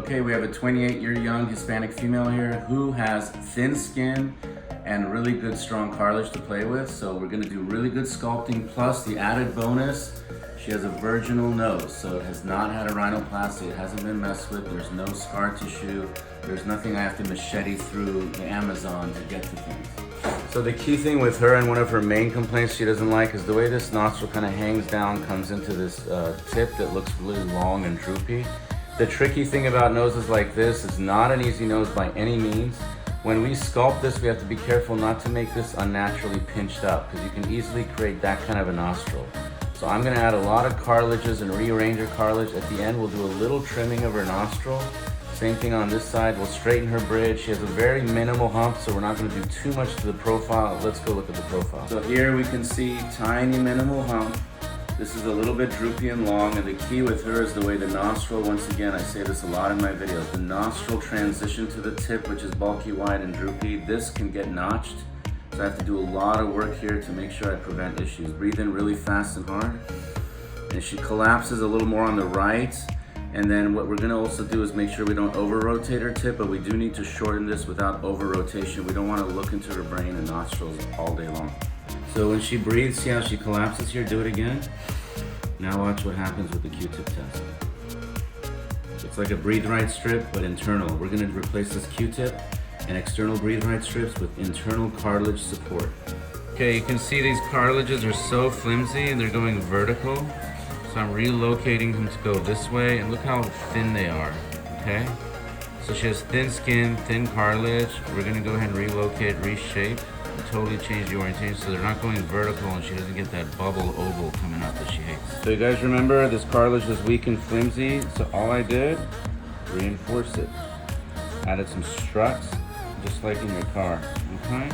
Okay, we have a 28-year young Hispanic female here who has thin skin and really good strong cartilage to play with. So we're gonna do really good sculpting, plus the added bonus, she has a virginal nose. So it has not had a rhinoplasty, it hasn't been messed with, there's no scar tissue, there's nothing I have to machete through the Amazon to get to things. So the key thing with her, and one of her main complaints she doesn't like, is the way this nostril kind of hangs down, comes into this tip that looks really long and droopy. The tricky thing about noses like this, it's not an easy nose by any means. When we sculpt this, we have to be careful not to make this unnaturally pinched up, because you can easily create that kind of a nostril. So I'm gonna add a lot of cartilages and rearrange her cartilage. At the end, we'll do a little trimming of her nostril. Same thing on this side, we'll straighten her bridge. She has a very minimal hump, so we're not gonna do too much to the profile. Let's go look at the profile. So here we can see tiny minimal hump. This is a little bit droopy and long, and the key with her is the way the nostril, once again, I say this a lot in my videos, the nostril transition to the tip, which is bulky, wide, and droopy. This can get notched, so I have to do a lot of work here to make sure I prevent issues. Breathe in really fast and hard. And she collapses a little more on the right, and then what we're gonna also do is make sure we don't over-rotate her tip, but we do need to shorten this without over-rotation. We don't wanna look into her brain and nostrils all day long. So when she breathes, see how she collapses here? Do it again. Now watch what happens with the Q-tip test. It's like a breathe right strip, but internal. We're gonna replace this Q-tip and external breathe right strips with internal cartilage support. Okay, you can see these cartilages are so flimsy and they're going vertical. So I'm relocating them to go this way, and look how thin they are, okay? So she has thin skin, thin cartilage. We're gonna go ahead and relocate, reshape, and totally change the orientation so they're not going vertical and she doesn't get that bubble oval coming up that she hates. So you guys remember this cartilage is weak and flimsy, so all I did, reinforce it. Added some struts, just like in your car, okay?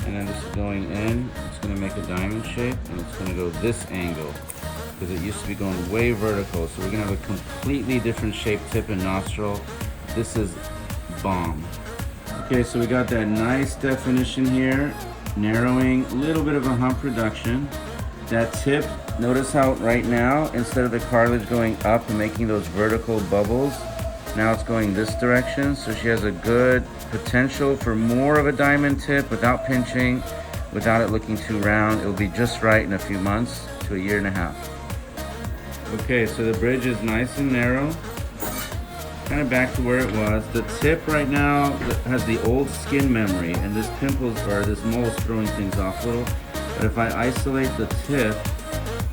And then this is going in, it's gonna make a diamond shape, and it's gonna go this angle, because it used to be going way vertical. So we're gonna have a completely different shaped tip and nostril. This is bomb. Okay, so we got that nice definition here, narrowing, a little bit of a hump reduction. That tip, notice how right now, instead of the cartilage going up and making those vertical bubbles, now it's going this direction. So she has a good potential for more of a diamond tip without pinching, without it looking too round. It'll be just right in a few months to a year and a half. Okay, so the bridge is nice and narrow. Kind of back to where it was. The tip right now has the old skin memory, and this pimples or this mole is throwing things off a little. But if I isolate the tip,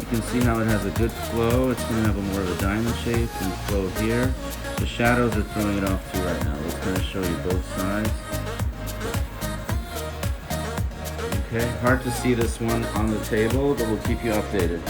you can see how it has a good flow. It's going to have a more of a diamond shape and flow here. The shadows are throwing it off too right now. Let's kind of show you both sides. Okay, hard to see this one on the table, but we'll keep you updated.